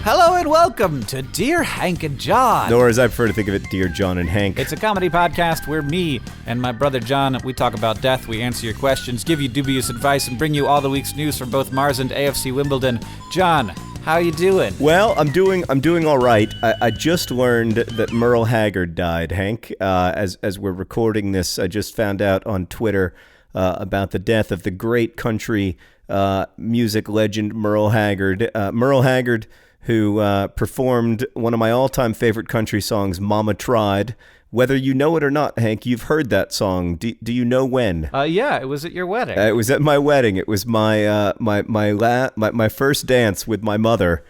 Hello and welcome to Dear Hank and John. Or as I prefer to think of it, Dear John and Hank. It's a comedy podcast where me and my brother John, we talk about death, we answer your questions, give you dubious advice, and bring you all the week's news from both Mars and AFC Wimbledon. John, how you doing? Well, I'm doing all right. I just learned that Merle Haggard died, Hank. As we're recording this, I just found out on Twitter about the death of the great country music legend Merle Haggard. Merle Haggard, who performed one of my all-time favorite country songs, Mama Tried. Whether you know it or not, Hank, you've heard that song. Do you know when? Yeah, it was at your wedding. It was at my wedding. It was my first dance with my mother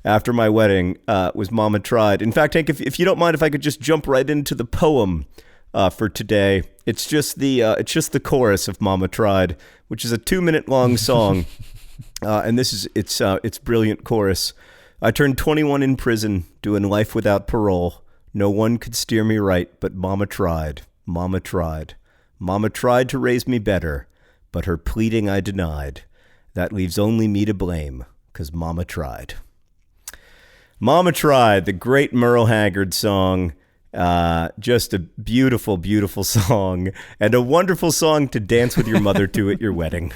after my wedding was Mama Tried. In fact, Hank, if you don't mind, if I could just jump right into the poem for today. It's just the chorus of Mama Tried, which is a 2-minute long song, and this is its brilliant chorus. I turned 21 in prison, doing life without parole. No one could steer me right, but Mama tried. Mama tried. Mama tried to raise me better, but her pleading I denied. That leaves only me to blame, 'cause Mama tried. Mama Tried, the great Merle Haggard song. Just a beautiful, beautiful song, and a wonderful song to dance with your mother to at your wedding.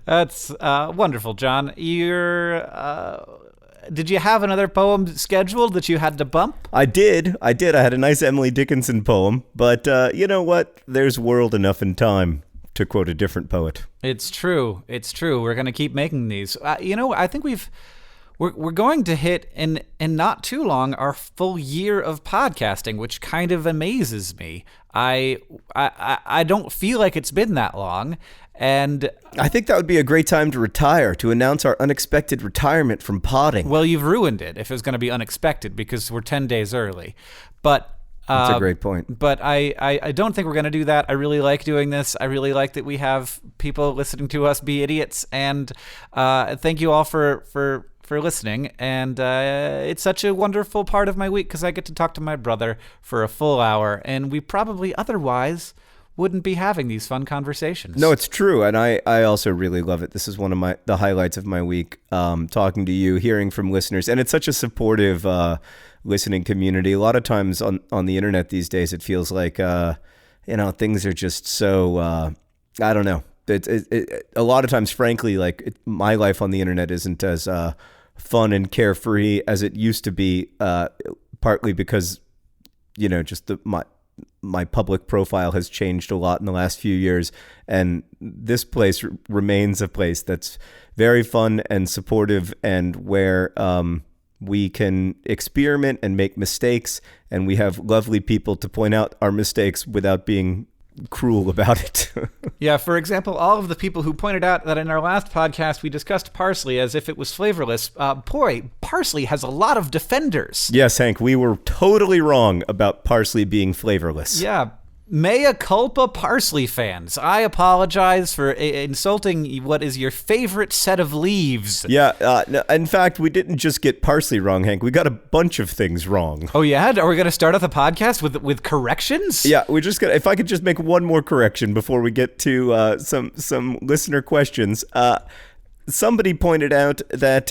That's wonderful, John. Did you have another poem scheduled that you had to bump? I did. I had a nice Emily Dickinson poem, but you know what? There's world enough in time, to quote a different poet. It's true. We're going to keep making these. I think we're going to hit in not too long our full year of podcasting, which kind of amazes me. I don't feel like it's been that long. And I think that would be a great time to retire, to announce our unexpected retirement from podding. Well, you've ruined it if it was going to be unexpected, because we're 10 days early. But that's a great point. But I don't think we're going to do that. I really like doing this. I really like that we have people listening to us be idiots. And thank you all for listening. And it's such a wonderful part of my week because I get to talk to my brother for a full hour. And we probably otherwise wouldn't be having these fun conversations. No, it's true. And I also really love it. This is one of the highlights of my week, talking to you, hearing from listeners. And it's such a supportive listening community. A lot of times on the internet these days, it feels like, things are just so, I don't know. A lot of times, frankly, my life on the internet isn't as fun and carefree as it used to be, partly because, just my public profile has changed a lot in the last few years, and this place remains a place that's very fun and supportive, and where we can experiment and make mistakes, and we have lovely people to point out our mistakes without being cruel about it. Yeah, for example, all of the people who pointed out that in our last podcast we discussed parsley as if it was flavorless. Parsley has a lot of defenders. Yes, Hank, we were totally wrong about parsley being flavorless. Yeah. Mea culpa, parsley fans. I apologize for insulting what is your favorite set of leaves. Yeah, in fact, we didn't just get parsley wrong, Hank. We got a bunch of things wrong. Oh, yeah? Are we going to start off the podcast with corrections? Yeah, we're just going to... If I could just make one more correction before we get to some listener questions. Somebody pointed out that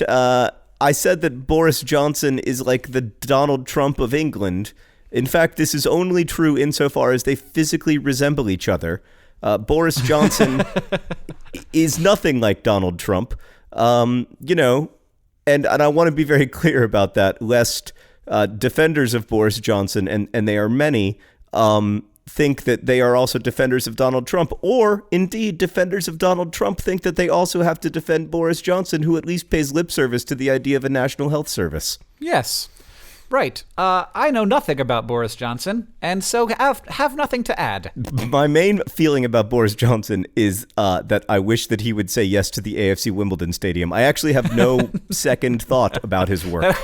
I said that Boris Johnson is like the Donald Trump of England. In fact, this is only true insofar as they physically resemble each other. Boris Johnson is nothing like Donald Trump, and I want to be very clear about that, lest defenders of Boris Johnson, and they are many, think that they are also defenders of Donald Trump, or indeed defenders of Donald Trump think that they also have to defend Boris Johnson, who at least pays lip service to the idea of a national health service. Yes. Right. I know nothing about Boris Johnson, and so have nothing to add. My main feeling about Boris Johnson is that I wish that he would say yes to the AFC Wimbledon stadium. I actually have no second thought about his work.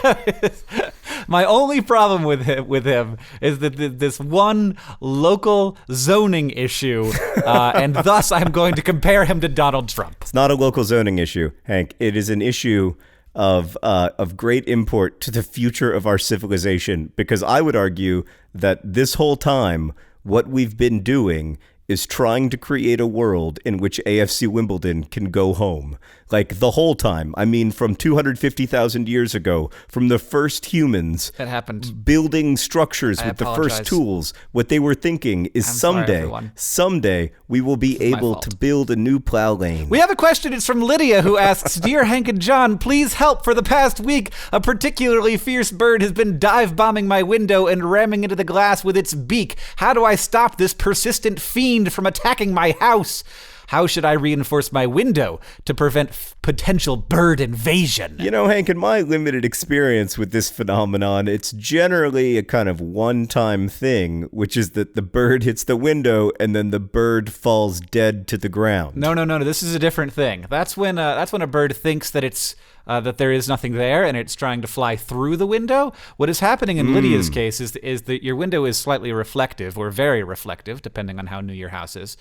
My only problem with him is that this one local zoning issue, and thus I'm going to compare him to Donald Trump. It's not a local zoning issue, Hank. It is an issue of great import to the future of our civilization, because I would argue that this whole time, what we've been doing is trying to create a world in which AFC Wimbledon can go home. Like the whole time. I mean, from 250,000 years ago, from the first humans that happened building structures with the apologize. first tools, what they were thinking is someday we will be able to build a new plow lane. We have a question. It's from Lydia, who asks, Dear Hank and John, please help. For the past week, a particularly fierce bird has been dive-bombing my window and ramming into the glass with its beak. How do I stop this persistent fiend from attacking my house? How should I reinforce my window to prevent potential bird invasion? You know, Hank, in my limited experience with this phenomenon, it's generally a kind of one-time thing, which is that the bird hits the window and then the bird falls dead to the ground. No. This is a different thing. That's when a bird thinks that it's that there is nothing there and it's trying to fly through the window. What is happening in Lydia's case is that your window is slightly reflective or very reflective, depending on how new your house is.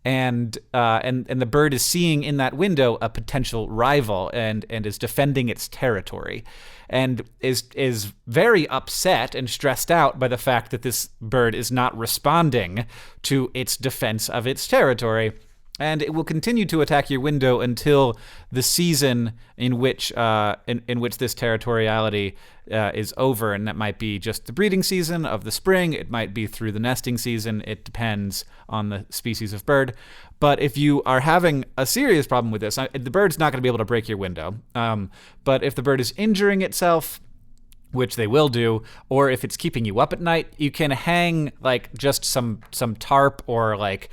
And the bird is seeing in that window a potential rival and is defending its territory, and is very upset and stressed out by the fact that this bird is not responding to its defense of its territory. And it will continue to attack your window until the season in which this territoriality is over, and that might be just the breeding season of the spring. It might be through the nesting season. It depends on the species of bird. But if you are having a serious problem with this, the bird's not going to be able to break your window. But if the bird is injuring itself, which they will do, or if it's keeping you up at night, you can hang like just some tarp or like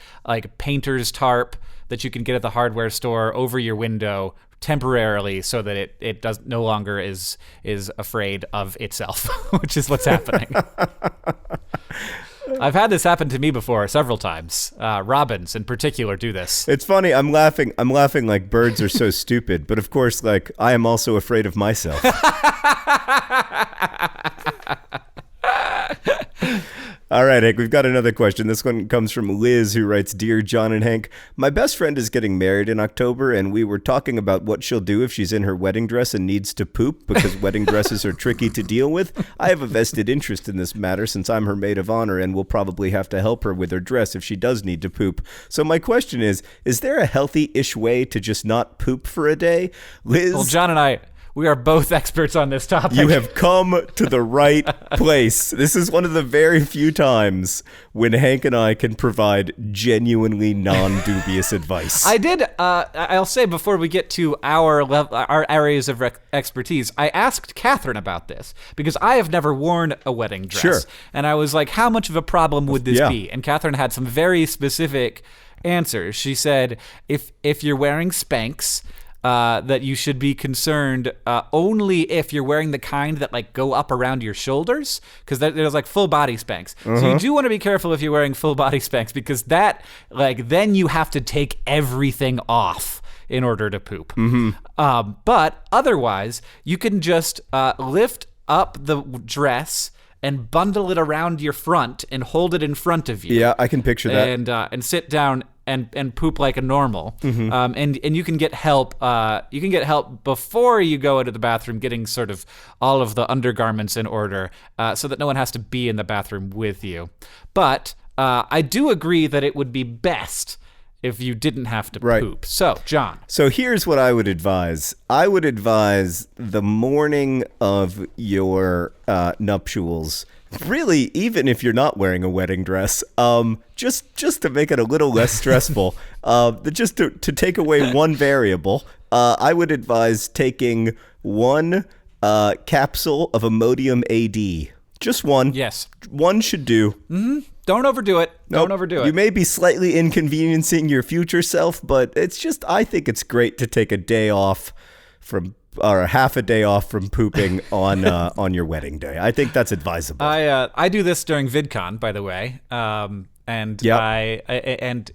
painter's tarp that you can get at the hardware store over your window temporarily, so that it does no longer is afraid of itself, which is what's happening. I've had this happen to me before several times. Robins in particular do this. It's funny. I'm laughing like birds are so stupid, but of course, like I am also afraid of myself. All right, Hank, we've got another question. This one comes from Liz, who writes, Dear John and Hank, my best friend is getting married in October, and we were talking about what she'll do if she's in her wedding dress and needs to poop, because wedding dresses are tricky to deal with. I have a vested interest in this matter since I'm her maid of honor and will probably have to help her with her dress if she does need to poop. So my question is there a healthy-ish way to just not poop for a day? Liz? Well, John and we are both experts on this topic. You have come to the right place. This is one of the very few times when Hank and I can provide genuinely non-dubious advice. I'll say before we get to our areas of expertise, I asked Catherine about this because I have never worn a wedding dress. Sure. And I was like, how much of a problem would this be? And Catherine had some very specific answers. She said, if you're wearing Spanx, that you should be concerned only if you're wearing the kind that like go up around your shoulders, because there's like full body Spanx. So you do want to be careful if you're wearing full body Spanx, because that then you have to take everything off in order to poop. But otherwise, you can just lift up the dress and bundle it around your front and hold it in front of you. Yeah, I can picture that. And sit down and poop like a normal. And you can get help. You can get help before you go into the bathroom, getting sort of all of the undergarments in order, so that no one has to be in the bathroom with you. But I do agree that it would be best if you didn't have to poop. So, John. So here's what I would advise. I would advise the morning of your nuptials, really, even if you're not wearing a wedding dress, just to make it a little less stressful, just to take away one variable, I would advise taking one capsule of Imodium AD. Just one. Yes. One should do. Don't overdo it. Nope. Don't overdo it. You may be slightly inconveniencing your future self, but I think it's great to take a day off or half a day off from pooping on your wedding day. I think that's advisable. I do this during VidCon, by the way, and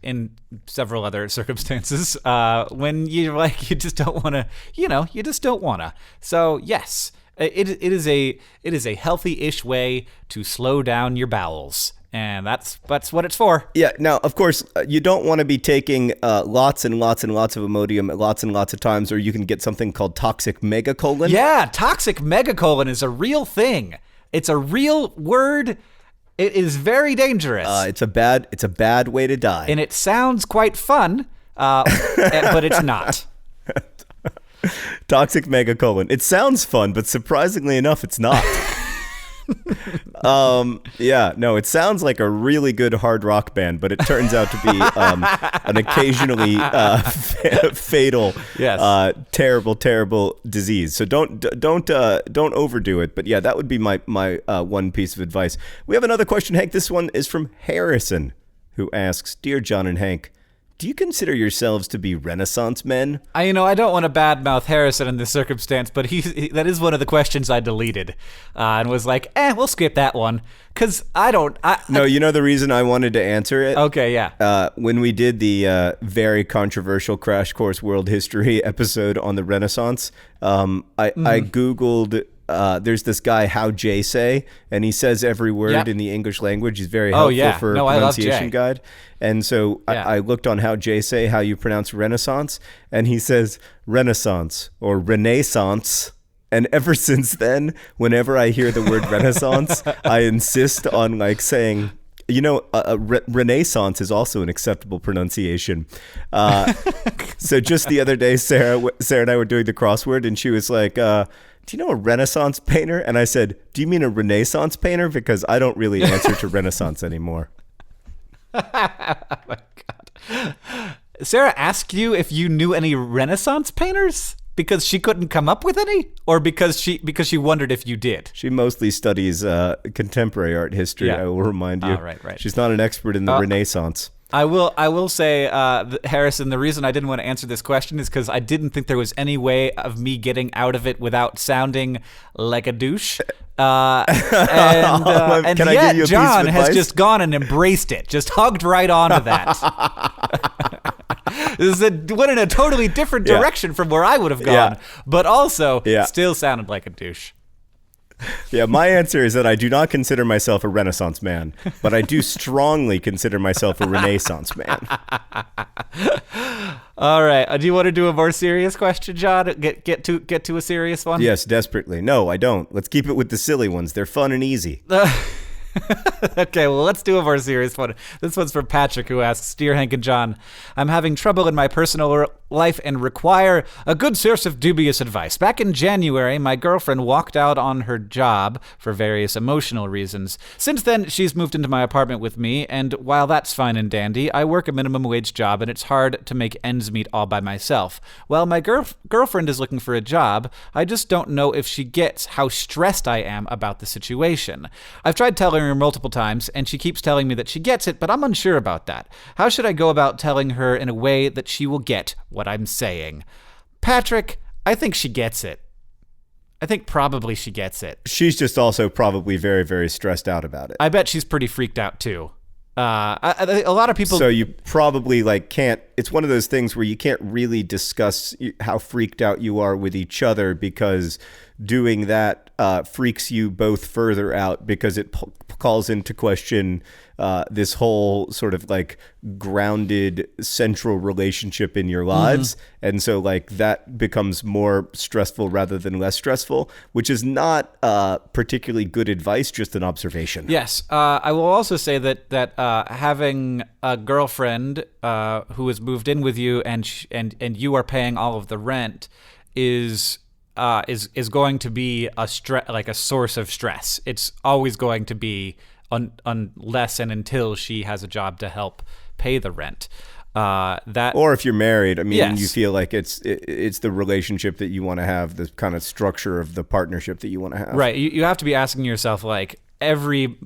in several other circumstances when you just don't want to, you just don't want to. So yes, it is a healthy-ish way to slow down your bowels. And that's what it's for. Yeah. Now, of course, you don't want to be taking lots and lots and lots of Imodium lots and lots of times, or you can get something called toxic megacolon. Yeah, toxic megacolon is a real thing. It's a real word. It is very dangerous. It's a bad way to die. And it sounds quite fun, but it's not. Toxic megacolon. It sounds fun, but surprisingly enough, it's not. It sounds like a really good hard rock band, but it turns out to be an occasionally fatal, terrible disease. So don't overdo it. But yeah, that would be my one piece of advice. We have another question, Hank. This one is from Harrison, who asks, "Dear John and Hank, do you consider yourselves to be Renaissance men?" I don't want to badmouth Harrison in this circumstance, but that is one of the questions I deleted and was like, we'll skip that one. Because No, you know the reason I wanted to answer it? Okay, yeah. When we did the very controversial Crash Course World History episode on the Renaissance, I Googled... there's this guy, How Jay Say, and he says every word in the English language. He's very helpful for a pronunciation guide. And so I looked on How Jay Say, how you pronounce Renaissance, and he says Renaissance or Renaissance. And ever since then, whenever I hear the word Renaissance, I insist on saying, Renaissance is also an acceptable pronunciation. So just the other day, Sarah and I were doing the crossword, and she was like, "Do you know a Renaissance painter?" And I said, "Do you mean a Renaissance painter? Because I don't really answer to Renaissance anymore." Oh my God. Sarah asked you if you knew any Renaissance painters because she couldn't come up with any, or because she wondered if you did? She mostly studies contemporary art history. I will remind you. Right. She's not an expert in the Renaissance. I will say, Harrison, the reason I didn't want to answer this question is because I didn't think there was any way of me getting out of it without sounding like a douche. And yet John has just gone and embraced it, just hugged right onto that. Went in a totally different direction from where I would have gone, but also still sounded like a douche. Yeah, my answer is that I do not consider myself a Renaissance man, but I do strongly consider myself a Renaissance man. All right. Do you want to do a more serious question, John? Get to a serious one? Yes, desperately. No, I don't. Let's keep it with the silly ones. They're fun and easy. Okay, well, let's do a more serious one. This one's from Patrick, who asks, "Dear Hank and John, I'm having trouble in my personal life and require a good source of dubious advice. Back in January, my girlfriend walked out on her job for various emotional reasons. Since then, she's moved into my apartment with me, and while that's fine and dandy, I work a minimum wage job, and it's hard to make ends meet all by myself. While my girlfriend is looking for a job, I just don't know if she gets how stressed I am about the situation. I've tried telling her multiple times, and she keeps telling me that she gets it, but I'm unsure about that. How should I go about telling her in a way that she will get what I'm saying?" Patrick, I think she gets it. I think probably she gets it. She's just also probably very, very stressed out about it. I bet she's pretty freaked out too. A lot of people. So you probably can't. It's one of those things where you can't really discuss how freaked out you are with each other, because doing that freaks you both further out, because it calls into question this whole sort of grounded central relationship in your lives. And so that becomes more stressful rather than less stressful, which is not particularly good advice, just an observation. Yes. I will also say that having a girlfriend who has moved in with you and you are paying all of the rent is going to be a source of stress. It's always going to be unless and until she has a job to help pay the rent. Or if you're married, yes. You feel like it's the relationship that you want to have, the kind of structure of the partnership that you want to have. Right. You have to be asking yourself, every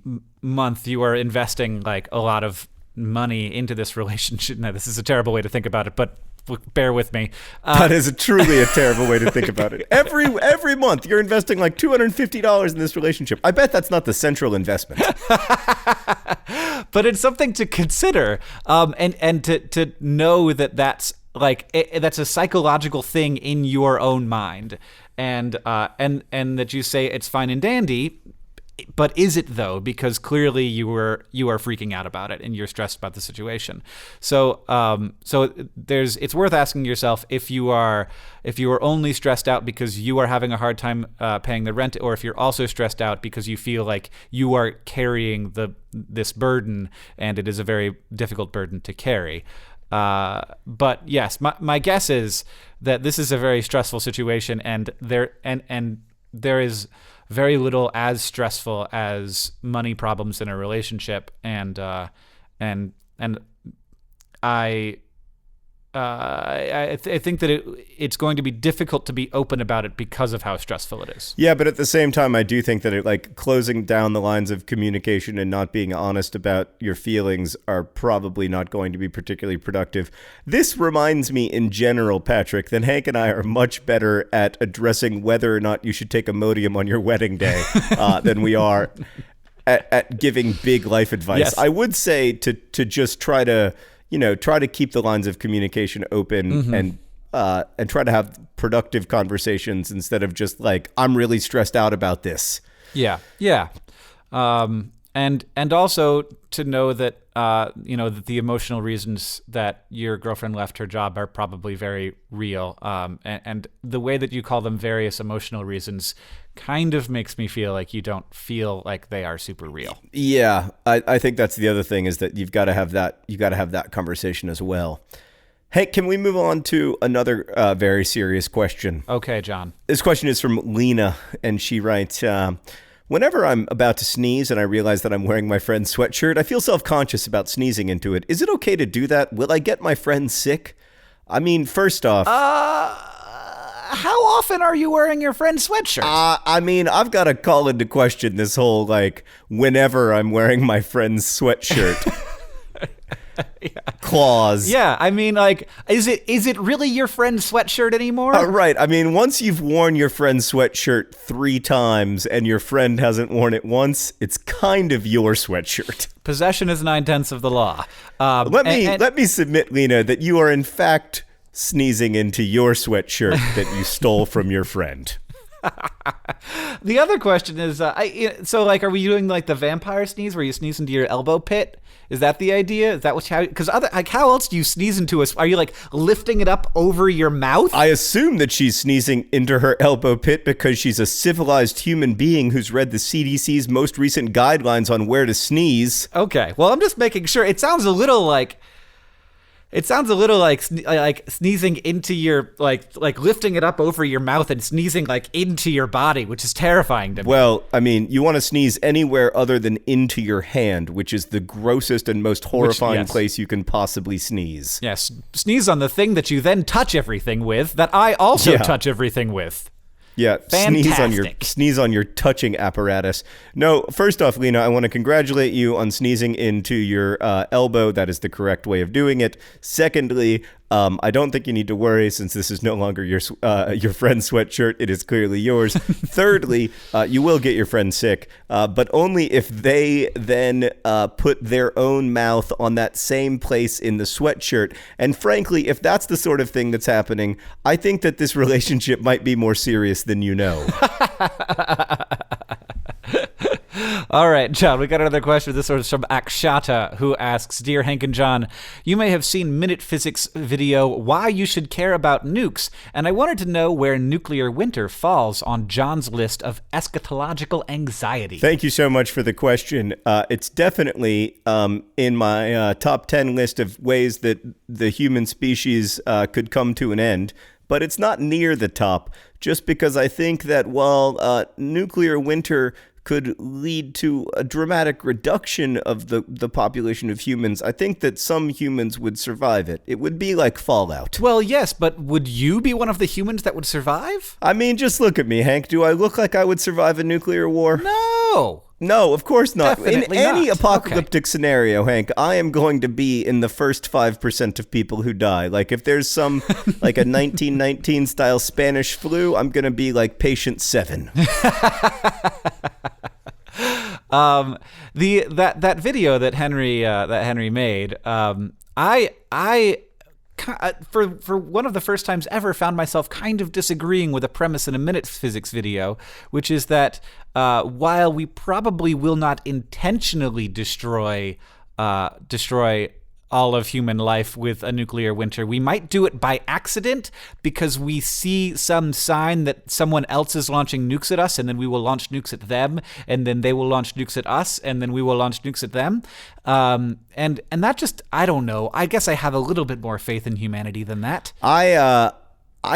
month you are investing a lot of money into this relationship. Now, this is a terrible way to think about it, but bear with me. That is truly a terrible way to think about it. Every month you're investing $250 in this relationship. I bet that's not the central investment. But it's something to consider, and to know that's that's a psychological thing in your own mind, and that you say it's fine and dandy. But is it though? Because clearly you are freaking out about it and you're stressed about the situation. So it's worth asking yourself if you are only stressed out because you are having a hard time paying the rent, or if you're also stressed out because you feel like you are carrying this burden and it is a very difficult burden to carry. But yes, my guess is that this is a very stressful situation, and there is very little as stressful as money problems in a relationship, and I think that it's going to be difficult to be open about it because of how stressful it is. Yeah, but at the same time, I do think that like closing down the lines of communication and not being honest about your feelings are probably not going to be particularly productive. This reminds me in general, Patrick, that Hank and I are much better at addressing whether or not you should take Imodium on your wedding day than we are at giving big life advice. Yes. I would say to just try to keep the lines of communication open and try to have productive conversations instead of just like, I'm really stressed out about this. Yeah. Yeah. And also to know that, that the emotional reasons that your girlfriend left her job are probably very real. And the way that you call them various emotional reasons kind of makes me feel like you don't feel like they are super real. Yeah. I think that's the other thing, is that you've got to have that conversation as well. Hey, can we move on to another very serious question? Okay, John. This question is from Lena, and she writes, whenever I'm about to sneeze and I realize that I'm wearing my friend's sweatshirt, I feel self-conscious about sneezing into it. Is it okay to do that? Will I get my friend sick? I mean, first off... how often are you wearing your friend's sweatshirt? I mean, I've got to call into question this whole, like, whenever I'm wearing my friend's sweatshirt clause. Yeah, I mean, like, is it really your friend's sweatshirt anymore? Right. I mean, once you've worn your friend's sweatshirt 3 times and your friend hasn't worn it once, it's kind of your sweatshirt. Possession is 9/10 of the law. Let me submit, Lena, that you are in fact sneezing into your sweatshirt that you stole from your friend. The other question is, are we doing like the vampire sneeze where you sneeze into your elbow pit? Is that the idea? Is that because how else do you sneeze into us? Are you like lifting it up over your mouth? I assume that she's sneezing into her elbow pit because she's a civilized human being who's read the CDC's most recent guidelines on where to sneeze. Okay, well, I'm just making sure. It sounds a little like sneezing into your like lifting it up over your mouth and sneezing like into your body, which is terrifying to me. Well, I mean, you want to sneeze anywhere other than into your hand, which is the grossest and most horrifying place you can possibly sneeze. Yes, sneeze on the thing that you then touch everything with, that I also touch everything with. Yeah, Fantastic. sneeze on your touching apparatus. No, first off, Lena, I want to congratulate you on sneezing into your elbow. That is the correct way of doing it. Secondly, I don't think you need to worry, since this is no longer your friend's sweatshirt. It is clearly yours. Thirdly, you will get your friend sick, but only if they then put their own mouth on that same place in the sweatshirt. And frankly, if that's the sort of thing that's happening, I think that this relationship might be more serious than you know. All right, John, we got another question. This one is from Akshata, who asks, Dear Hank and John, you may have seen Minute Physics video, Why You Should Care About Nukes, and I wanted to know where nuclear winter falls on John's list of eschatological anxiety. Thank you so much for the question. It's definitely in my top 10 list of ways that the human species could come to an end, but it's not near the top, just because I think that while nuclear winter could lead to a dramatic reduction of the population of humans, I think that some humans would survive it. It would be like Fallout. Well, yes, but would you be one of the humans that would survive? I mean, just look at me, Hank. Do I look like I would survive a nuclear war? No, of course not. Definitely in any not. apocalyptic scenario, Hank, I am going to be in the first 5% of people who die. Like, if there's some, like a 1919 style Spanish flu, I'm going to be like patient 7. That video that Henry made, I for one of the first times ever, found myself kind of disagreeing with a premise in a Minute Physics video, which is that while we probably will not intentionally destroy all of human life with a nuclear winter, we might do it by accident because we see some sign that someone else is launching nukes at us, and then we will launch nukes at them, and then they will launch nukes at us, and then we will launch nukes at them. And that just, I don't know. I guess I have a little bit more faith in humanity than that. I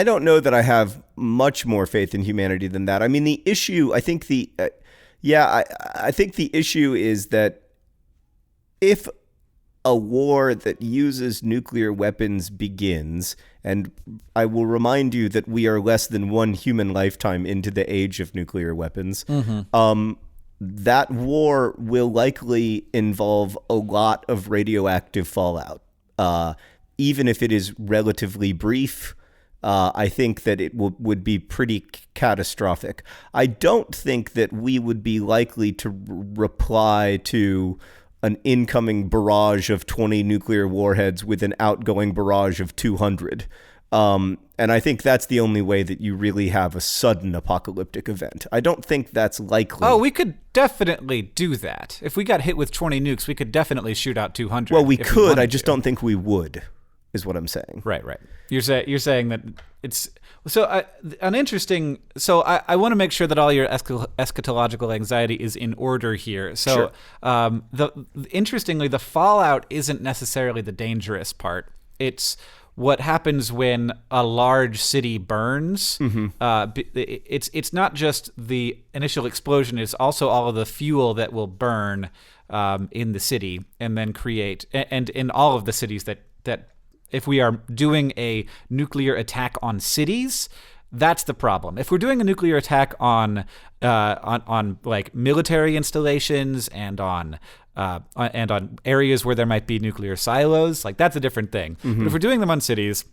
don't know that I have much more faith in humanity than that. I mean, the issue, I think I think the issue is that if a war that uses nuclear weapons begins, and I will remind you that we are less than one human lifetime into the age of nuclear weapons, that war will likely involve a lot of radioactive fallout. Even if it is relatively brief, I think that it would be pretty catastrophic. I don't think that we would be likely to reply to an incoming barrage of 20 nuclear warheads with an outgoing barrage of 200. And I think that's the only way that you really have a sudden apocalyptic event. I don't think that's likely. Oh, we could definitely do that. If we got hit with 20 nukes, we could definitely shoot out 200. Well, we could. I just don't think we would, is what I'm saying. Right. You're saying that it's... So an interesting. So I want to make sure that all your eschatological anxiety is in order here. So Sure. Interestingly, the fallout isn't necessarily the dangerous part. It's what happens when a large city burns. It's not just the initial explosion; it's also all of the fuel that will burn in the city and then create, and in all of the cities that. If we are doing a nuclear attack on cities, that's the problem. If we're doing a nuclear attack on like military installations and on areas where there might be nuclear silos, like that's a different thing. But if we're doing them on cities,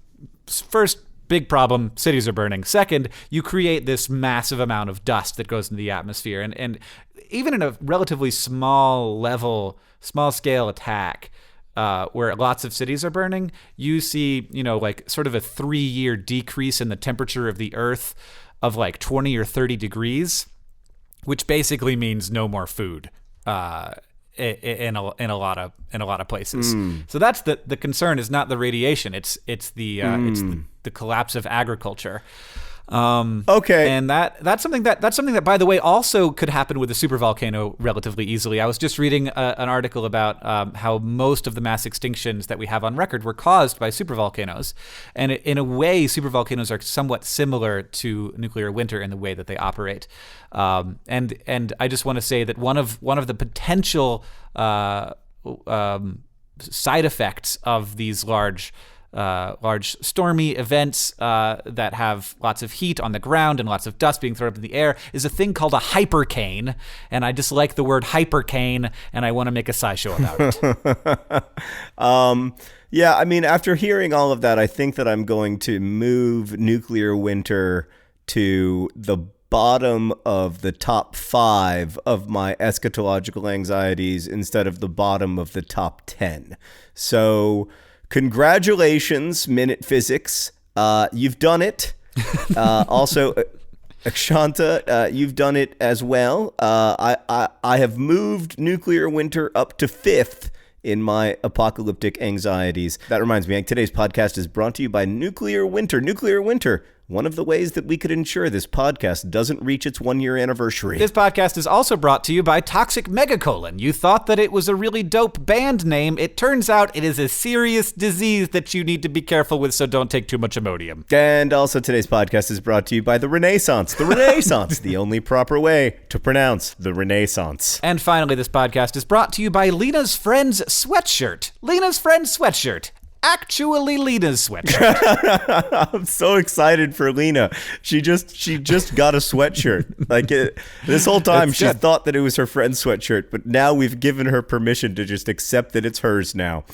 first big problem, cities are burning. Second, you create this massive amount of dust that goes into the atmosphere, and even in a relatively small scale attack. Where lots of cities are burning, you see, like sort of a 3-year decrease in the temperature of the Earth of like 20 or 30 degrees, which basically means no more food in a lot of places. So that's the concern is not the radiation; it's the collapse of agriculture. Okay. And that's something that, by the way, also could happen with a supervolcano relatively easily. I was just reading an article about how most of the mass extinctions that we have on record were caused by supervolcanoes, and in a way, supervolcanoes are somewhat similar to nuclear winter in the way that they operate. And I just want to say that one of the potential side effects of these large stormy events that have lots of heat on the ground and lots of dust being thrown up in the air is a thing called a hypercane, and I dislike the word hypercane, and I want to make a SciShow about it. Yeah, I mean, after hearing all of that, I think that I'm going to move nuclear winter to the bottom of the top 5 of my eschatological anxieties instead of the bottom of the top 10. So congratulations, Minute Physics. You've done it. Also, Akshanta, you've done it as well. I have moved nuclear winter up to 5th in my apocalyptic anxieties. That reminds me, today's podcast is brought to you by Nuclear Winter. Nuclear Winter, one of the ways that we could ensure this podcast doesn't reach its 1-year anniversary. This podcast is also brought to you by Toxic Megacolon. You thought that it was a really dope band name. It turns out it is a serious disease that you need to be careful with, so don't take too much Imodium. And also today's podcast is brought to you by the Renaissance. The Renaissance, the only proper way to pronounce the Renaissance. And finally, this podcast is brought to you by Lena's Friends Sweatshirt. Lena's Friends Sweatshirt. Actually Lena's sweatshirt. I'm so excited for Lena. She just got a sweatshirt. Like this whole time she thought that it was her friend's sweatshirt, but now we've given her permission to just accept that it's hers now.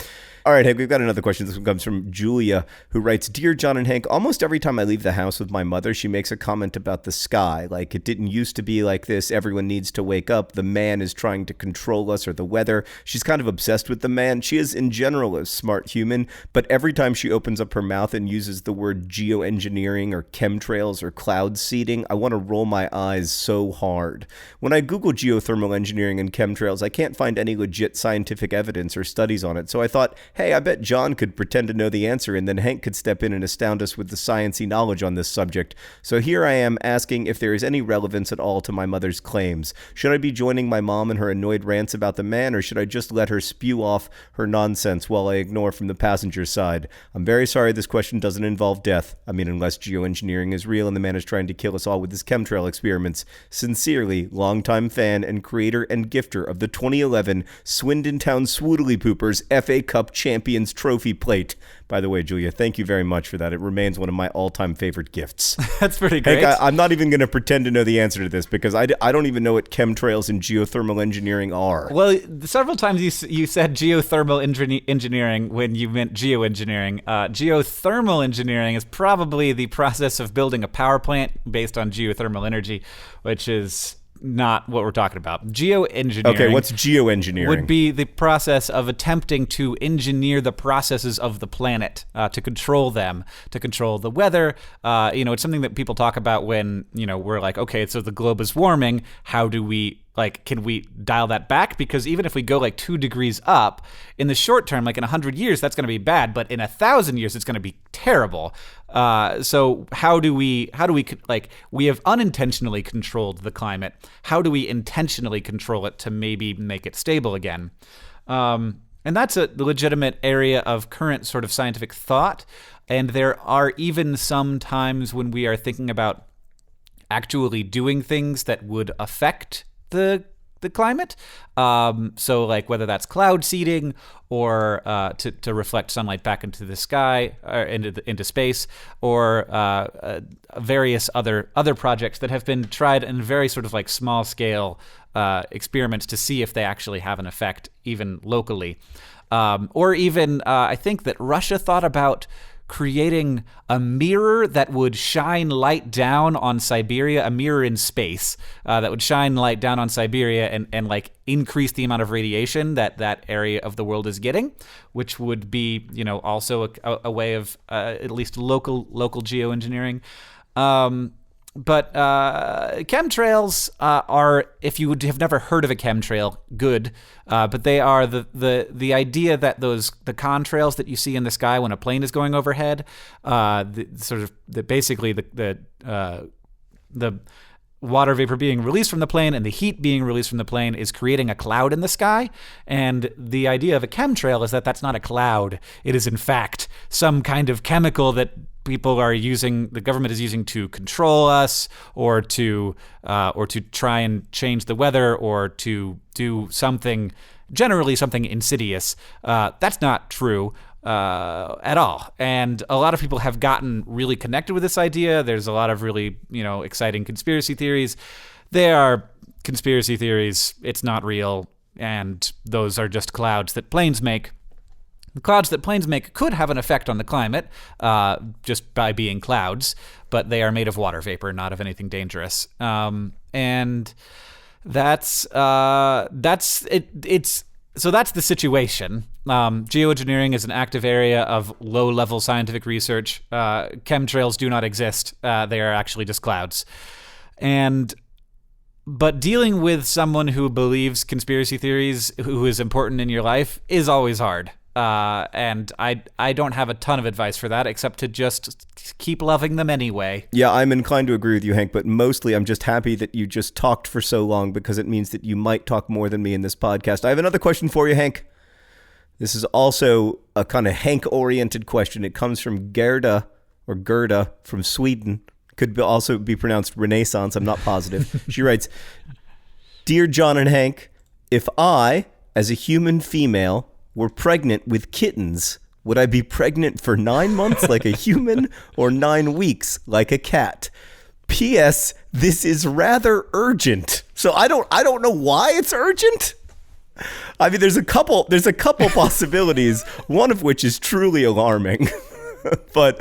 All right, Hank, we've got another question. This one comes from Julia, who writes, Dear John and Hank, almost every time I leave the house with my mother, she makes a comment about the sky. Like, it didn't used to be like this. Everyone needs to wake up. The man is trying to control us, or the weather. She's kind of obsessed with the man. She is, in general, a smart human, but every time she opens up her mouth and uses the word geoengineering or chemtrails or cloud seeding, I want to roll my eyes so hard. When I Google geothermal engineering and chemtrails, I can't find any legit scientific evidence or studies on it, so I thought, hey, I bet John could pretend to know the answer, and then Hank could step in and astound us with the science-y knowledge on this subject. So here I am asking if there is any relevance at all to my mother's claims. Should I be joining my mom in her annoyed rants about the man, or should I just let her spew off her nonsense while I ignore from the passenger side? I'm very sorry this question doesn't involve death. I mean, unless geoengineering is real and the man is trying to kill us all with his chemtrail experiments. Sincerely, longtime fan and creator and gifter of the 2011 Swindon Town Swoodly Poopers FA Cup Champions Trophy Plate. By the way, Julia, thank you very much for that. It remains one of my all-time favorite gifts. That's pretty great. Hank, I'm not even going to pretend to know the answer to this because I don't even know what chemtrails and geothermal engineering are. Well, several times you said geothermal engineering when you meant geoengineering. Geothermal engineering is probably the process of building a power plant based on geothermal energy, which is not what we're talking about. Geoengineering. Okay, what's geoengineering? Would be the process of attempting to engineer the processes of the planet, to control them, to control the weather. It's something that people talk about when, we're like, okay, so the globe is warming. How do we, can we dial that back? Because even if we go 2 degrees up, in the short term, in 100 years, that's going to be bad. But in 1,000 years, it's going to be terrible. So how do we we have unintentionally controlled the climate. How do we intentionally control it to maybe make it stable again? And that's a legitimate area of current sort of scientific thought. And there are even some times when we are thinking about actually doing things that would affect the climate. So whether that's cloud seeding or to reflect sunlight back into the sky or into space, or various other projects that have been tried in very sort of small scale experiments to see if they actually have an effect even locally. Or even I think that Russia thought about creating a mirror that would shine light down on Siberia, a mirror in space that would shine light down on Siberia and increase the amount of radiation that area of the world is getting, which would be, also a way of at least local geoengineering. But chemtrails are, if you have never heard of a chemtrail, good. But they are the idea that the contrails that you see in the sky when a plane is going overhead, basically the water vapor being released from the plane and the heat being released from the plane is creating a cloud in the sky. And the idea of a chemtrail is that that's not a cloud. It is in fact some kind of chemical that people are using, the government is using to control us, or to try and change the weather, or to do something, generally something insidious. That's not true at all. And a lot of people have gotten really connected with this idea. There's a lot of really, exciting conspiracy theories. They are conspiracy theories. It's not real. And those are just clouds that planes make. The clouds that planes make could have an effect on the climate just by being clouds, but they are made of water vapor, not of anything dangerous. And that's it. So that's the situation. Geoengineering is an active area of low-level scientific research. Chemtrails do not exist. They are actually just clouds. But dealing with someone who believes conspiracy theories, who is important in your life, is always hard. And I don't have a ton of advice for that, except to just keep loving them anyway. Yeah, I'm inclined to agree with you, Hank, but mostly I'm just happy that you just talked for so long, because it means that you might talk more than me in this podcast. I have another question for you, Hank. This is also a kind of Hank-oriented question. It comes from Gerda from Sweden. Could also be pronounced Renaissance. I'm not positive. She writes, Dear John and Hank, if I, as a human female, were pregnant with kittens, would I be pregnant for 9 months like a human, or 9 weeks like a cat? P.S. This is rather urgent. So I don't know why it's urgent. I mean, there's a couple possibilities, one of which is truly alarming. But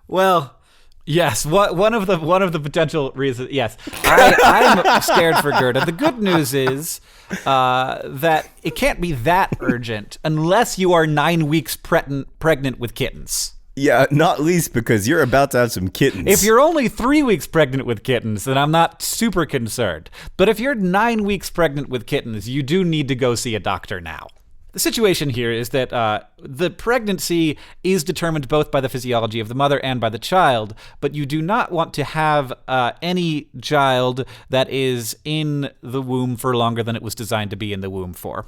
well, yes, one of the potential reasons. Yes, I'm scared for Gerda. The good news is that it can't be that urgent unless you are 9 weeks pregnant with kittens. yeah, not least because you're about to have some kittens. If you're only 3 weeks pregnant with kittens, then I'm not super concerned. But if you're 9 weeks pregnant with kittens, you do need to go see a doctor now. The situation here is that the pregnancy is determined both by the physiology of the mother and by the child, but you do not want to have any child that is in the womb for longer than it was designed to be in the womb for.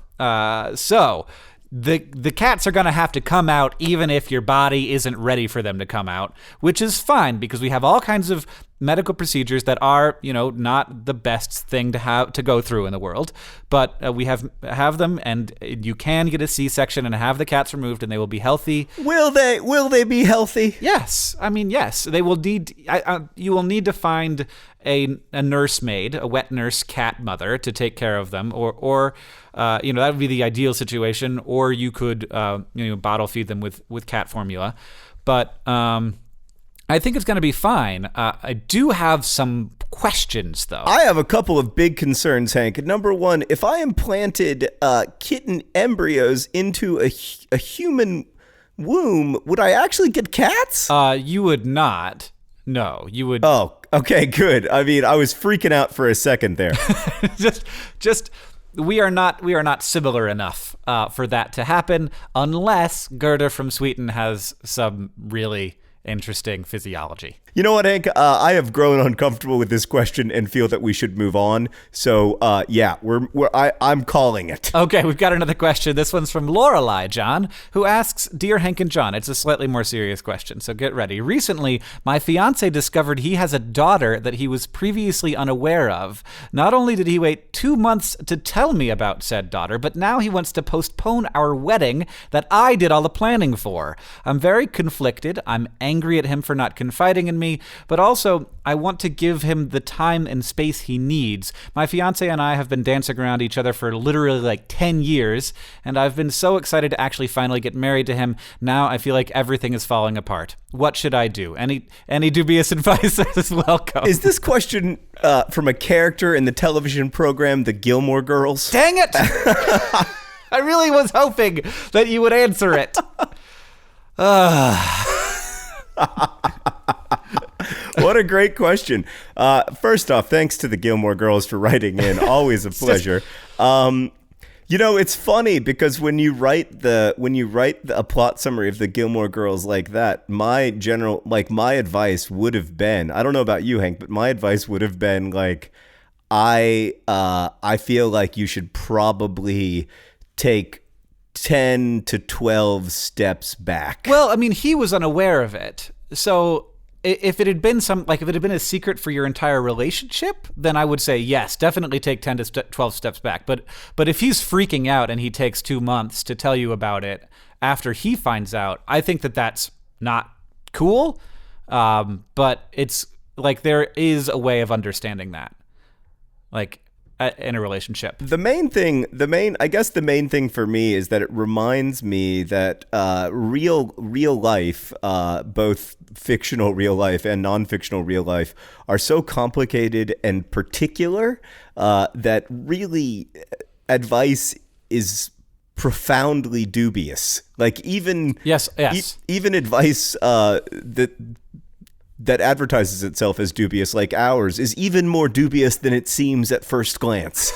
So the cats are going to have to come out even if your body isn't ready for them to come out, which is fine because we have all kinds of medical procedures that are, not the best thing to go through in the world, but we have them, and you can get a C-section and have the cats removed, and they will be healthy. Will they be healthy? Yes, I mean yes. They will need. You will need to find a nursemaid, a wet nurse cat mother to take care of them, or that would be the ideal situation. Or you could bottle feed them with cat formula, but I think it's going to be fine. I do have some questions, though. I have a couple of big concerns, Hank. Number one, if I implanted kitten embryos into a human womb, would I actually get cats? You would not. No, you would. Oh, okay, good. I mean, I was freaking out for a second there. just. We are not similar enough for that to happen unless Gerda from Sweden has some really interesting physiology. You know what, Hank? I have grown uncomfortable with this question and feel that we should move on. So, yeah, I'm calling it. Okay, we've got another question. This one's from Lorelei, John, who asks, Dear Hank and John, it's a slightly more serious question, so get ready. Recently, my fiance discovered he has a daughter that he was previously unaware of. Not only did he wait 2 months to tell me about said daughter, but now he wants to postpone our wedding that I did all the planning for. I'm very conflicted. I'm angry at him for not confiding in me, but also I want to give him the time and space he needs. My fiance and I have been dancing around each other for literally like 10 years, and I've been so excited to actually finally get married to him. Now I feel like everything is falling apart. What should I do? Any dubious advice is welcome. Is this question from a character in the television program The Gilmore Girls? Dang it! I really was hoping that you would answer it. What a great question. First off, thanks to the Gilmore Girls for writing in. Always a pleasure. It's funny because when you write a plot summary of the Gilmore Girls like that, my advice would have been, I don't know about you, Hank, but my advice would have been like, I feel like you should probably take 10 to 12 steps back. Well, I mean, he was unaware of it. So if it had been a secret for your entire relationship, then I would say, yes, definitely take 10 to 12 steps back. But if he's freaking out and he takes 2 months to tell you about it after he finds out, I think that that's not cool. But it's like there is a way of understanding that, like in a relationship. The main thing for me is that it reminds me that real life, both fictional real life and non-fictional real life, are so complicated and particular that really advice is profoundly dubious. Like even even advice that advertises itself as dubious, like ours, is even more dubious than it seems at first glance,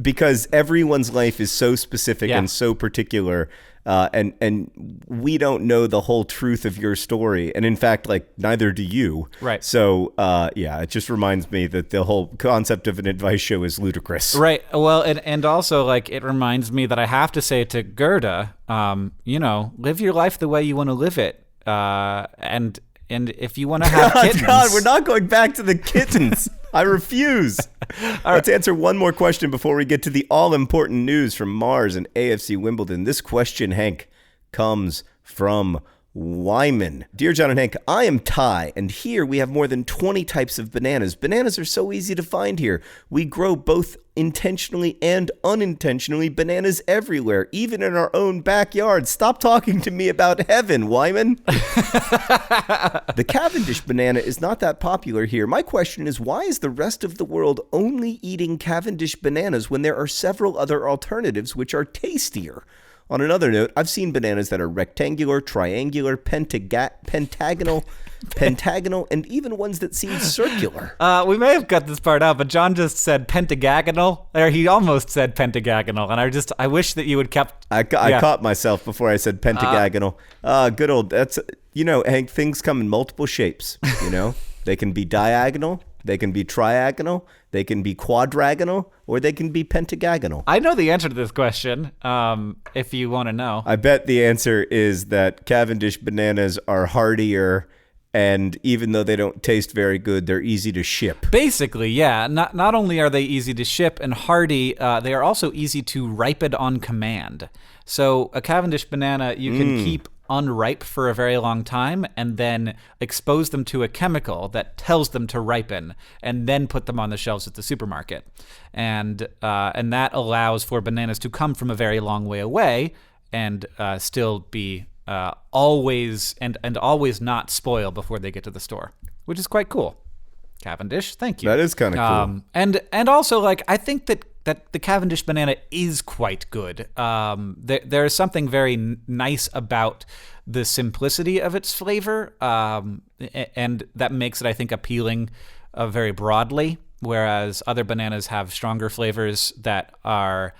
because everyone's life is so specific and so particular, and we don't know the whole truth of your story, and in fact, like neither do you. Right. So, it just reminds me that the whole concept of an advice show is ludicrous. Right. Well, and also like it reminds me that I have to say to Gerda, live your life the way you want to live it, and if you want to have kittens... God, we're not going back to the kittens. I refuse. Let's answer one more question before we get to the all-important news from Mars and AFC Wimbledon. This question, Hank, comes from Wyman. Dear John and Hank, I am Ty, and here we have more than 20 types of bananas. Bananas are so easy to find here. We grow both intentionally and unintentionally bananas everywhere, even in our own backyard. Stop talking to me about heaven, Wyman. The Cavendish banana is not that popular here. My question is, why is the rest of the world only eating Cavendish bananas when there are several other alternatives which are tastier? On another note, I've seen bananas that are rectangular, triangular, pentagonal, and even ones that seem circular. We may have cut this part out, but John just said pentagonal, or he almost said pentagonal, and I wish that you would kept... I caught myself before I said pentagonal. Good old, that's, Hank, things come in multiple shapes, They can be diagonal, they can be triagonal, they can be quadragonal, or they can be pentagonal. I know the answer to this question, if you want to know. I bet the answer is that Cavendish bananas are hardier, and even though they don't taste very good, they're easy to ship. Basically, yeah. Not only are they easy to ship and hardy, they are also easy to ripen on command. So a Cavendish banana, you can keep unripe for a very long time and then expose them to a chemical that tells them to ripen and then put them on the shelves at the supermarket. And that allows for bananas to come from a very long way away and still be always not spoil before they get to the store, which is quite cool. Cavendish, thank you. That is kind of cool. And also, I think that the Cavendish banana is quite good. There is something very nice about the simplicity of its flavor, and that makes it, I think, appealing very broadly, whereas other bananas have stronger flavors that are,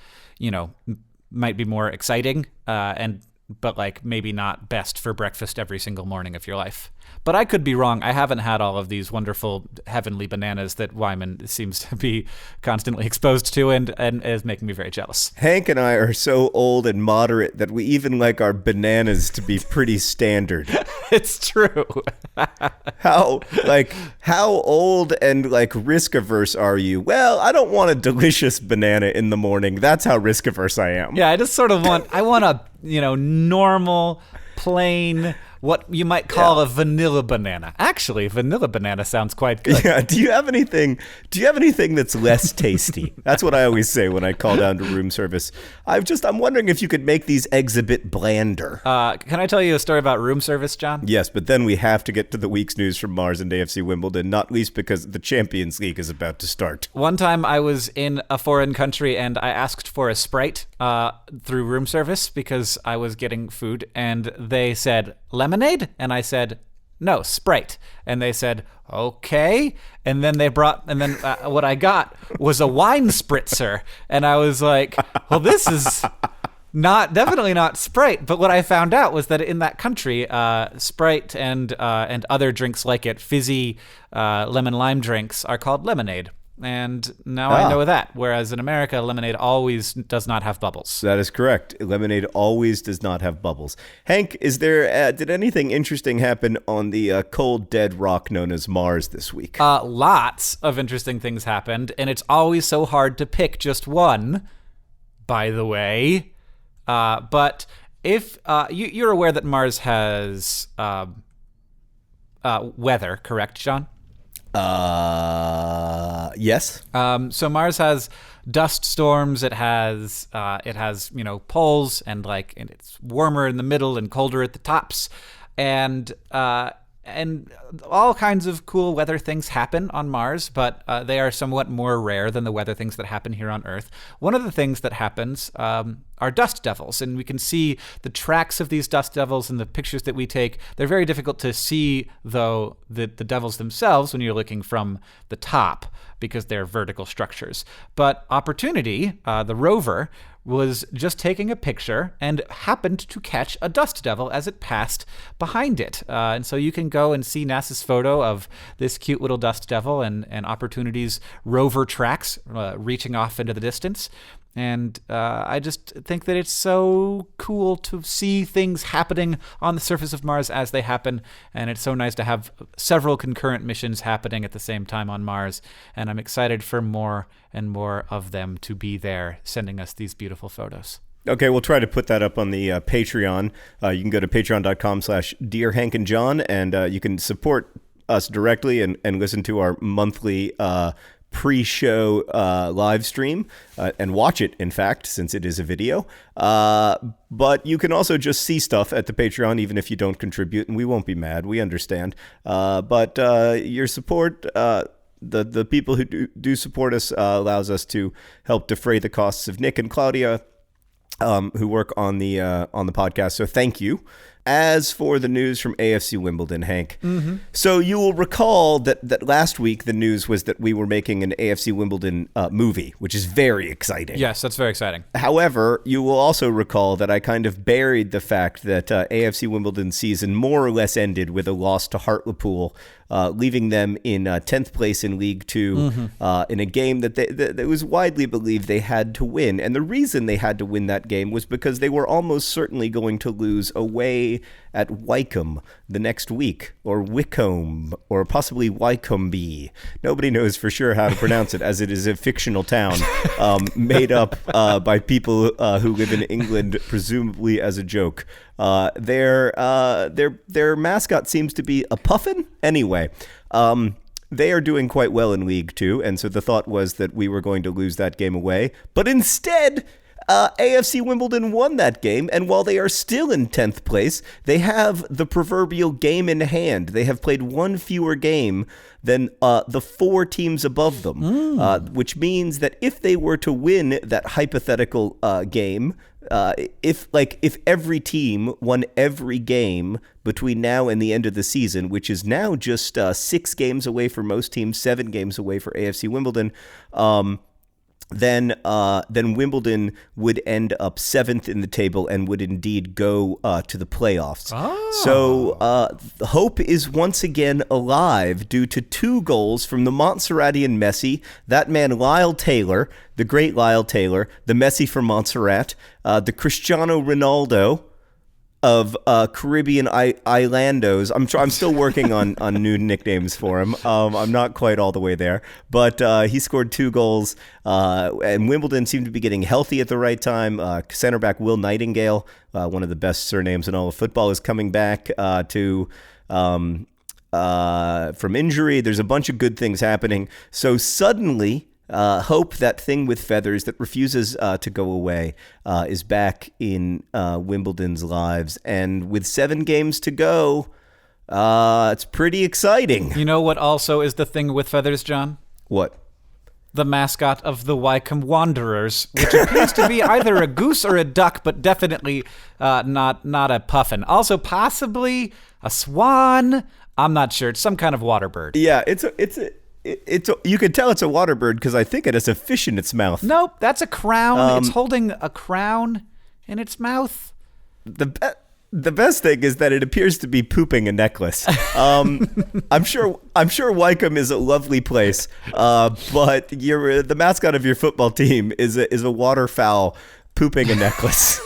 might be more exciting, but maybe not best for breakfast every single morning of your life. But I could be wrong. I haven't had all of these wonderful heavenly bananas that Wyman seems to be constantly exposed to and is making me very jealous. Hank and I are so old and moderate that we even like our bananas to be pretty standard. It's true. How old and risk averse are you? Well, I don't want a delicious banana in the morning. That's how risk averse I am. Yeah, I just sort of want a normal, plain, what you might call a vanilla banana. Actually, vanilla banana sounds quite good. Yeah. Do you have anything that's less tasty? That's what I always say when I call down to room service. I'm wondering if you could make these eggs a bit blander. Can I tell you a story about room service, John? Yes, but then we have to get to the week's news from Mars and AFC Wimbledon, not least because the Champions League is about to start. One time I was in a foreign country and I asked for a Sprite through room service because I was getting food, and they said, lemonade? And I said, no, Sprite. And they said, okay. And then what I got was a wine spritzer. And I was like, well, this is definitely not Sprite. But what I found out was that in that country, Sprite and other drinks like it, fizzy lemon lime drinks, are called lemonade. And now I know that. Whereas in America, lemonade always does not have bubbles. That is correct. Lemonade always does not have bubbles. Hank, did anything interesting happen on the cold, dead rock known as Mars this week? Lots of interesting things happened, and it's always so hard to pick just one, by the way. But if you're aware that Mars has weather, correct, John? Yes. So Mars has dust storms. It has poles, and it's warmer in the middle and colder at the tops, and all kinds of cool weather things happen on Mars, but they are somewhat more rare than the weather things that happen here on Earth. One of the things that happens are dust devils, and we can see the tracks of these dust devils in the pictures that we take. They're very difficult to see, though, the devils themselves when you're looking from the top, because they're vertical structures. But Opportunity, the rover, was just taking a picture and happened to catch a dust devil as it passed behind it. And so you can go and see NASA's photo of this cute little dust devil and Opportunity's rover tracks reaching off into the distance. And I just think that it's so cool to see things happening on the surface of Mars as they happen. And it's so nice to have several concurrent missions happening at the same time on Mars. And I'm excited for more and more of them to be there, sending us these beautiful photos. Okay, we'll try to put that up on the Patreon. You can go to patreon.com/DearHankandJohn, and you can support us directly and listen to our monthly pre-show live stream and watch it, in fact, since it is a video. But you can also just see stuff at the Patreon, even if you don't contribute, and we won't be mad. We understand. But your support... The people who do support us allows us to help defray the costs of Nick and Claudia, who work on the podcast. So thank you. As for the news from AFC Wimbledon, Hank, so you will recall that last week the news was that we were making an AFC Wimbledon movie, which is very exciting. Yes, that's very exciting. However, you will also recall that I kind of buried the fact that AFC Wimbledon season more or less ended with a loss to Hartlepool, leaving them in 10th place in League Two in a game that it was widely believed they had to win. And the reason they had to win that game was because they were almost certainly going to lose away at Wycombe the next week, or Wycombe, or possibly Wycombe. Nobody knows for sure how to pronounce it, as it is a fictional town made up by people who live in England, presumably as a joke. Their mascot seems to be a puffin. Anyway, they are doing quite well in League Two, and so the thought was that we were going to lose that game away. But instead, AFC Wimbledon won that game, and while they are still in 10th place, they have the proverbial game in hand. They have played one fewer game than the four teams above them, which means that if they were to win that hypothetical game, if every team won every game between now and the end of the season, which is now just 6 games away for most teams, 7 games away for AFC Wimbledon, then Wimbledon would end up 7th in the table and would indeed go to the playoffs. So hope is once again alive due to 2 goals from the Montserratian Messi, that man Lyle Taylor, the great Lyle Taylor, the Messi from Montserrat, the Cristiano Ronaldo of Caribbean Islandos. I'm still working on new nicknames for him. I'm not quite all the way there, but he scored 2 goals, and Wimbledon seemed to be getting healthy at the right time. Center back Will Nightingale, one of the best surnames in all of football, is coming back from injury. There's a bunch of good things happening. So suddenly, hope, that thing with feathers that refuses to go away, is back in Wimbledon's lives. And with 7 games to go, it's pretty exciting. You know what also is the thing with feathers, John? What? The mascot of the Wycombe Wanderers, which appears to be either a goose or a duck, but definitely not a puffin. Also, possibly a swan. I'm not sure. It's some kind of water bird. Yeah, you can tell it's a water bird because I think it has a fish in its mouth. Nope, that's a crown. It's holding a crown in its mouth. The best thing is that it appears to be pooping a necklace. I'm sure Wycombe is a lovely place, but the mascot of your football team is a waterfowl pooping a necklace.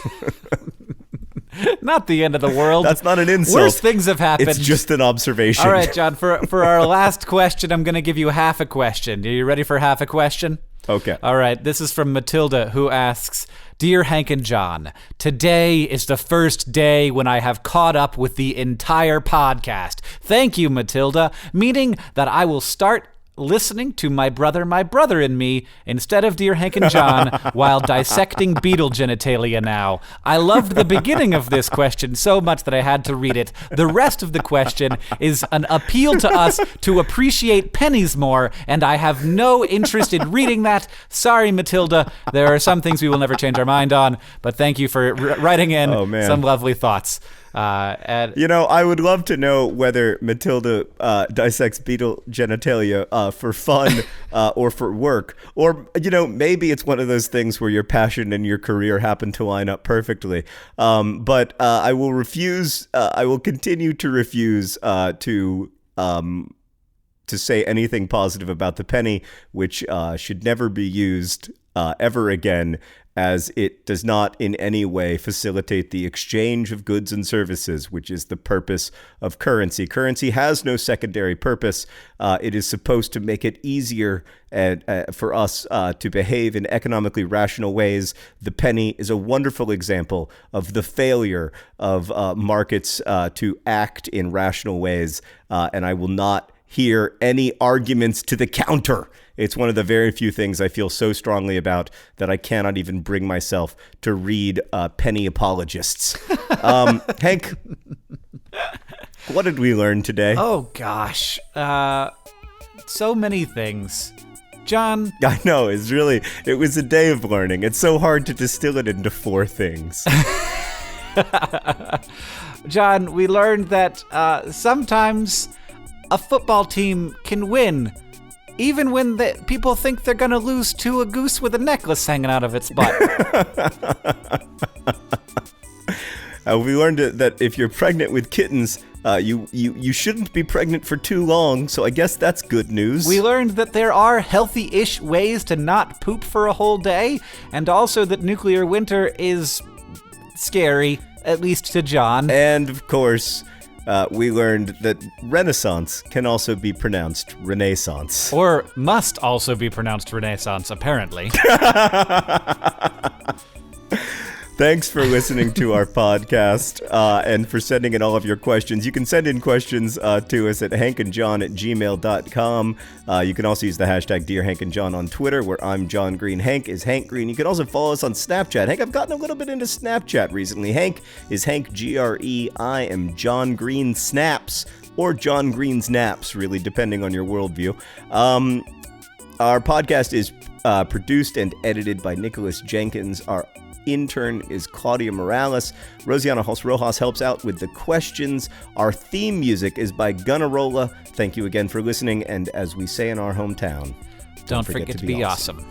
Not the end of the world. That's not an insult. Worse things have happened. It's just an observation. All right, John, for our last question, I'm going to give you half a question. Are you ready for half a question? Okay. All right, this is from Matilda, who asks, Dear Hank and John, today is the first day when I have caught up with the entire podcast. Thank you, Matilda, meaning that I will start listening to my brother and me instead of Dear Hank and John while dissecting beetle genitalia now. I loved the beginning of this question so much that I had to read it. The rest of the question is an appeal to us to appreciate pennies more, and I have no interest in reading that. Sorry, Matilda. There are some things we will never change our mind on, but thank you for writing in some lovely thoughts. I would love to know whether Matilda dissects beetle genitalia for fun or for work, or maybe it's one of those things where your passion and your career happen to line up perfectly. But I will refuse. I will continue to refuse to say anything positive about the penny, which should never be used ever again, as it does not in any way facilitate the exchange of goods and services, which is the purpose of currency. Currency has no secondary purpose. It is supposed to make it easier for us to behave in economically rational ways. The penny is a wonderful example of the failure of markets to act in rational ways, and I will not hear any arguments to the counter. It's one of the very few things I feel so strongly about that I cannot even bring myself to read penny apologists. Hank, what did we learn today? Oh, gosh. So many things. John? I know, it was a day of learning. It's so hard to distill it into 4 things. John, we learned that sometimes a football team can win, even when people think they're going to lose to a goose with a necklace hanging out of its butt. We learned that if you're pregnant with kittens, you shouldn't be pregnant for too long, so I guess that's good news. We learned that there are healthy-ish ways to not poop for a whole day, and also that nuclear winter is scary, at least to John. And, of course, we learned that Renaissance can also be pronounced Renaissance. Or must also be pronounced Renaissance, apparently. Thanks for listening to our podcast and for sending in all of your questions. You can send in questions to us at hankandjohn@gmail.com. You can also use the hashtag DearHankandJohn on Twitter, where I'm John Green. Hank is Hank Green. You can also follow us on Snapchat. Hank, I've gotten a little bit into Snapchat recently. Hank is Hank GRE. I am John Green Snaps, or John Green Snaps, really, depending on your worldview. Our podcast is produced and edited by Nicholas Jenkins. Our intern is Claudia Morales. Rosiana Rojas helps out with the questions. Our theme music is by Gunnarola. Thank you again for listening, and as we say in our hometown, don't forget to be awesome.